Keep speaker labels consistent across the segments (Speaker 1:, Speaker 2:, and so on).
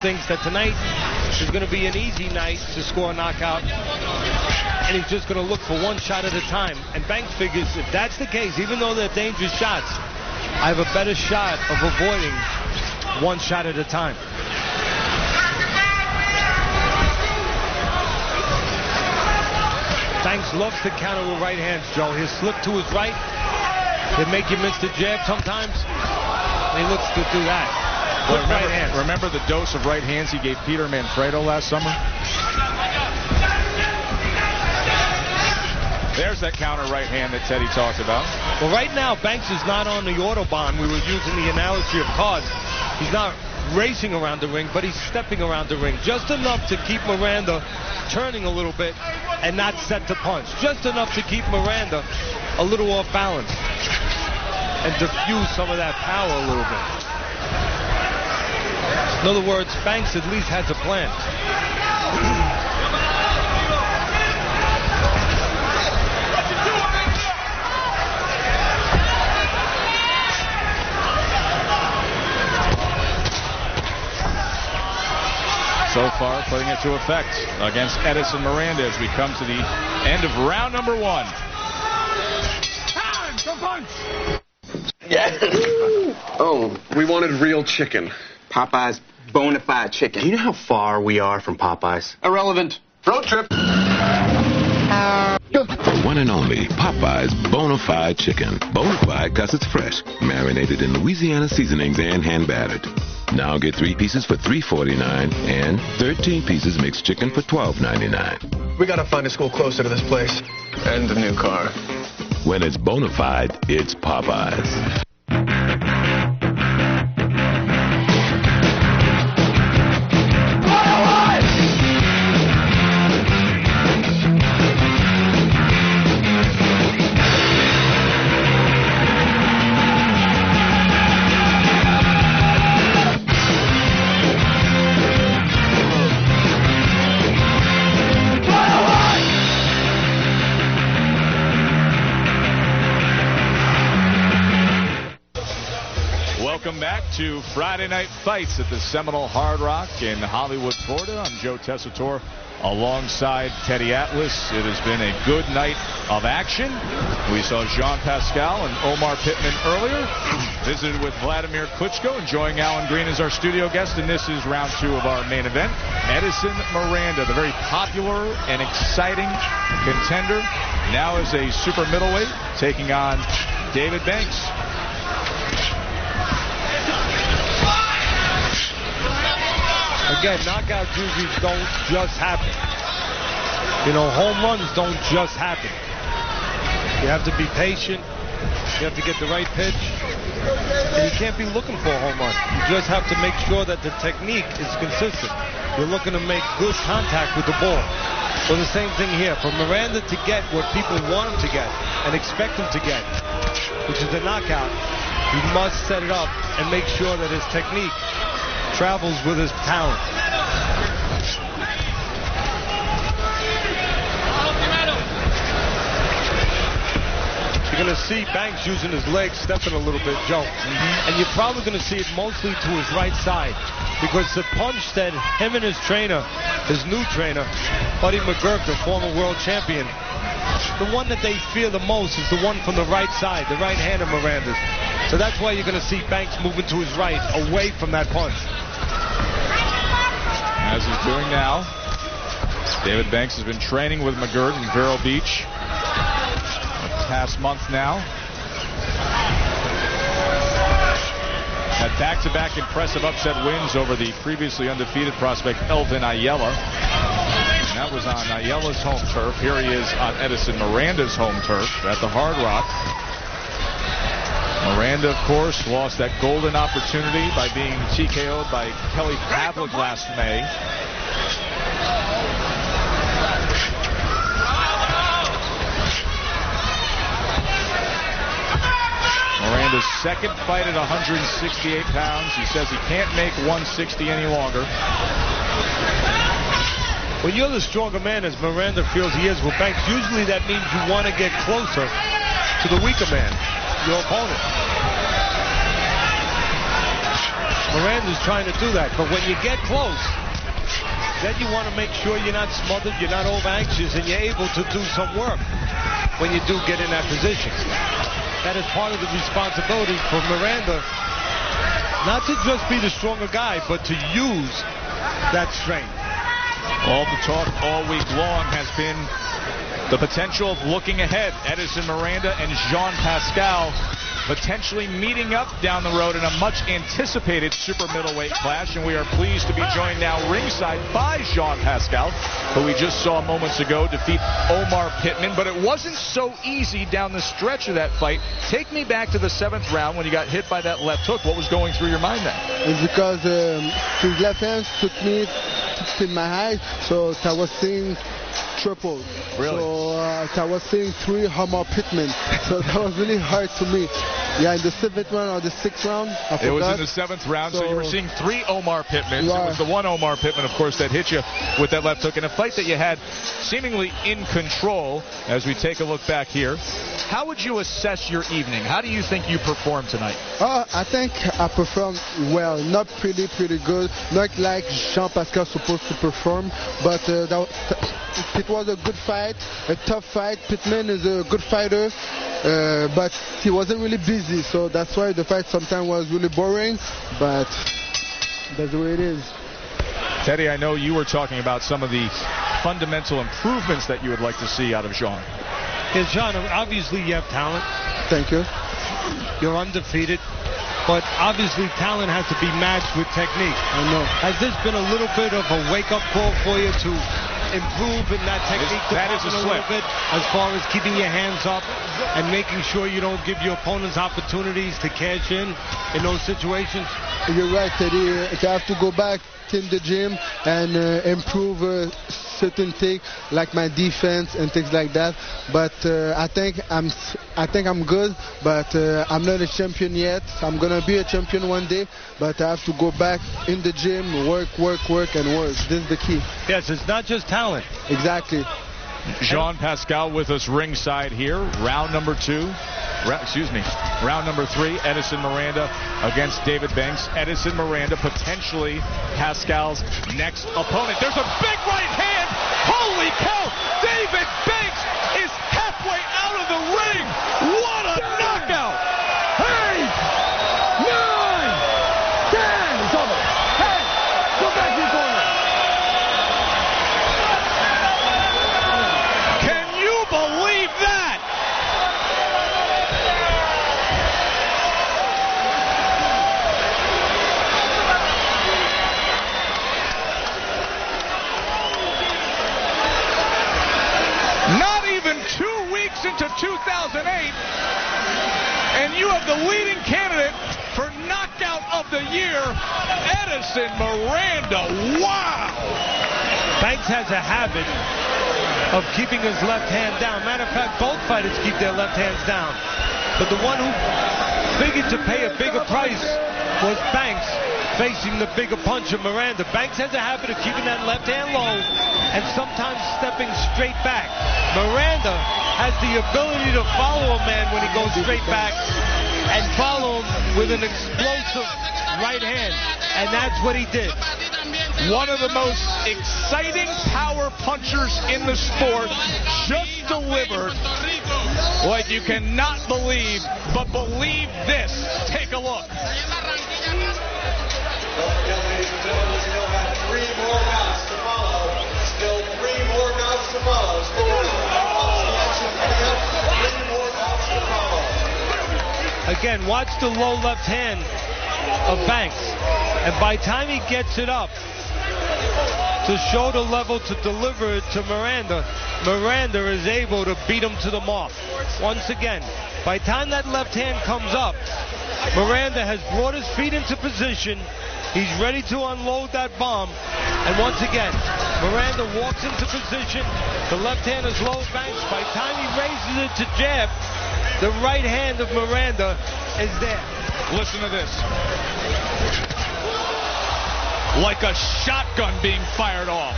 Speaker 1: thinks that tonight is going to be an easy night to score a knockout, and he's just going to look for one shot at a time. And Banks figures if that's the case, even though they're dangerous shots, I have a better shot of avoiding one shot at a time. Banks loves to counter with right hands, Joe. He'll slip to his right. He'll make you miss the jab sometimes. And he looks to do that.
Speaker 2: Well, remember the dose of right hands he gave Peter Manfredo last summer? There's that counter right hand that Teddy talked about.
Speaker 1: Well, right now, Banks is not on the Autobahn. We were using the analogy of cars. He's not racing around the ring, but he's stepping around the ring. Just enough to keep Miranda turning a little bit and not set to punch. Just enough to keep Miranda a little off balance and diffuse some of that power a little bit. In other words, Banks at least has a plan.
Speaker 2: So far, putting it to effect against Edison Miranda as we come to the end of round number one. Time to punch!
Speaker 3: Yeah.
Speaker 4: Oh, we wanted real chicken.
Speaker 3: Popeye's bona fide chicken.
Speaker 5: Do you know how far we are from Popeye's?
Speaker 4: Irrelevant. Road trip.
Speaker 6: The one and only Popeye's bona fide chicken. Bona fide because it's fresh, marinated in Louisiana seasonings and hand battered. Now get 3 pieces for $3.49 and 13 pieces mixed chicken for $12.99.
Speaker 5: We gotta find a school closer to this place.
Speaker 4: And a new car.
Speaker 6: When it's bona fide, it's Popeye's.
Speaker 2: Welcome back to Friday Night Fights at the Seminole Hard Rock in Hollywood, Florida. I'm Joe Tessitore alongside Teddy Atlas. It has been a good night of action. We saw Jean Pascal and Omar Pittman earlier. Visited with Vladimir Klitschko, enjoying Alan Green as our studio guest. And this is round 2 of our main event. Edison Miranda, the very popular and exciting contender, now as a super middleweight, taking on David Banks.
Speaker 1: Again, knockouts usually don't just happen. You know, home runs don't just happen. You have to be patient. You have to get the right pitch. And you can't be looking for a home run. You just have to make sure that the technique is consistent. You're looking to make good contact with the ball. Well, the same thing here. For Miranda to get what people want him to get and expect him to get, which is a knockout, he must set it up and make sure that his technique travels with his talent. You're going to see Banks using his legs, stepping a little bit, Joe. And you're probably going to see it mostly to his right side, because the punch that him and his trainer, his new trainer, Buddy McGurk, the former world champion, the one that they fear the most is the one from the right side, the right hand of Miranda's. So that's why you're going to see Banks moving to his right, away from that punch.
Speaker 2: As he's doing now, David Banks has been training with McGirt in Vero Beach the past month now. Had back-to-back impressive upset wins over the previously undefeated prospect Elvin Ayala. And that was on Ayala's home turf. Here he is on Edison Miranda's home turf at the Hard Rock. Miranda, of course, lost that golden opportunity by being TKO'd by Kelly Pavlik last May. Miranda's second fight at 168 pounds. He says he can't make 160 any longer.
Speaker 1: When you're the stronger man, as Miranda feels he is with Banks, usually that means you want to get closer to the weaker man, your opponent. Miranda's trying to do that. But when you get close, then you want to make sure you're not smothered, you're not over-anxious, and you're able to do some work when you do get in that position. That is part of the responsibility for Miranda, not to just be the stronger guy, but to use that strength.
Speaker 2: All the talk all week long has been the potential of looking ahead. Edison Miranda and Jean Pascal potentially meeting up down the road in a much anticipated super middleweight clash, and we are pleased to be joined now ringside by Jean Pascal, who we just saw moments ago defeat Omar Pittman. But it wasn't so easy down the stretch of that fight. Take me back to the 7th round when you got hit by that left hook. What was going through your mind then?
Speaker 7: It's because his left hand took me in my eyes, so I was seeing triple.
Speaker 2: Really?
Speaker 7: So I was seeing 3 Omar Pittman. So that was really hard to me. Yeah, in the 7th round or the 6th round, I forgot.
Speaker 2: It was in the 7th round, so you were seeing 3 Omar Pittmans. It was the one Omar Pittman, of course, that hit you with that left hook in a fight that you had seemingly in control. As we take a look back here, how would you assess your evening? How do you think you performed tonight?
Speaker 7: I think I performed well. Not pretty good. Not like Jean Pascal supposed to perform, but it was a good fight, a tough fight. Pittman is a good fighter, but he wasn't really busy, so that's why the fight sometimes was really boring, but that's the way it is.
Speaker 2: Teddy, I know you were talking about some of the fundamental improvements that you would like to see out of Jean.
Speaker 1: Yeah, Jean, obviously you have talent.
Speaker 7: Thank you.
Speaker 1: You're undefeated, but obviously talent has to be matched with technique.
Speaker 7: I know.
Speaker 1: Has this been a little bit of a wake-up call for you to improve in that technique
Speaker 2: that is a
Speaker 1: little bit, as far as keeping your hands up and making sure you don't give your opponents opportunities to cash in those situations?
Speaker 7: You're right, Teddy. I have to go back in the gym and improve certain things like my defense and things like that. But I think I'm good, but I'm not a champion yet. I'm gonna be a champion one day, but I have to go back in the gym, work, and work. This is the key.
Speaker 1: Yes, it's not just talent.
Speaker 7: Exactly.
Speaker 2: Jean Pascal with us ringside here. Round number 3. Edison Miranda against David Banks. Edison Miranda potentially Pascal's next opponent. There's a big right hand. Holy cow! David Banks is halfway out of the ring. What a knockout!
Speaker 8: 8, 9, 10. It's over. Hey, go back to your corner.
Speaker 2: Can you believe that? Not even 2 weeks into 2008, and you have the leading candidate for knockout of the year, Edison Miranda. Wow!
Speaker 1: Banks has a habit of keeping his left hand down. Matter of fact, both fighters keep their left hands down. But the one who figured to pay a bigger price was Banks, facing the bigger punch of Miranda. Banks has a habit of keeping that left hand low and sometimes stepping straight back. Miranda has the ability to follow a man when he goes straight back and follow him with an explosive right hand, and that's what he did.
Speaker 2: One of the most exciting power punchers in the sport just delivered what you cannot believe, but believe this. Take a look.
Speaker 9: Still have 3 more rounds to follow. Still 3 more rounds to follow. Still 3 more rounds to follow.
Speaker 1: Again, watch the low left hand of Banks. And by the time he gets it up to show the level to deliver it to Miranda, Miranda is able to beat him to the mark. Once again, by the time that left hand comes up, Miranda has brought his feet into position. He's ready to unload that bomb. And once again, Miranda walks into position. The left hand is low. Banks, by the time he raises it to jab, the right hand of Miranda is there.
Speaker 2: Listen to this. Like a shotgun being fired off.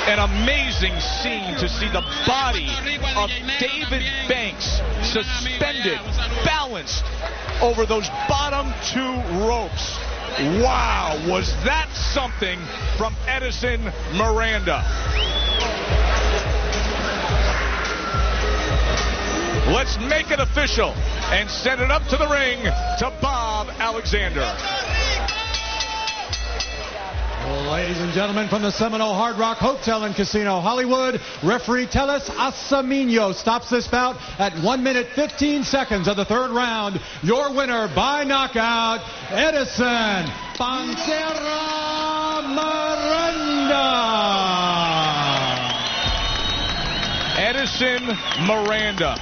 Speaker 2: An amazing scene to see the body of David Banks suspended, balanced over those bottom 2 ropes. Wow, was that something from Edison Miranda. Let's make it official and send it up to the ring to Bob Alexander.
Speaker 10: Ladies and gentlemen, from the Seminole Hard Rock Hotel and Casino Hollywood, referee Teles Asamino stops this bout at 1 minute 15 seconds of the 3rd round. Your winner by knockout, Edison Pantera Miranda.
Speaker 2: Edison Miranda.